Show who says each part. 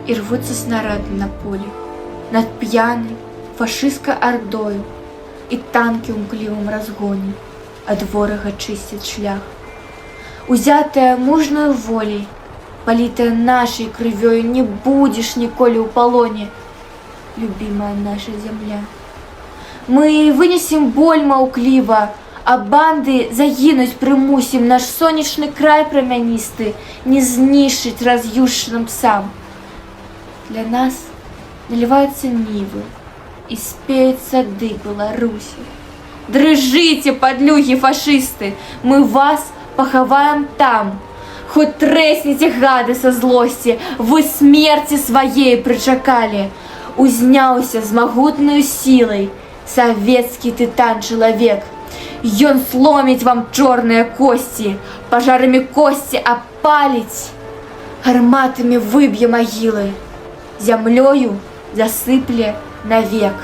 Speaker 1: І рвуться снаряди на полі, над п'яной фашистской ордою, и танки в мкливом разгоне от ворога чистят шлях. Узятая мужною волей, политая нашей кровью, не будешь николи у полоне, любимая наша земля. Мы вынесем боль маукливо, а банды загинуть примусим, наш сонячный край промянистый не знищить разъюшенным псам. Для нас наливаются нивы, и спеют сады Беларуси. Дрыжите, подлюги фашисты, мы вас поховаем там. Хоть тресните, гады, со злости, вы смерти своей причакали. Узняўся з магутною силой советский титан-человек. Ён сломить вам черные кости, пожарами кости опалить, гарматами выбье могилы, землею засыпле навек.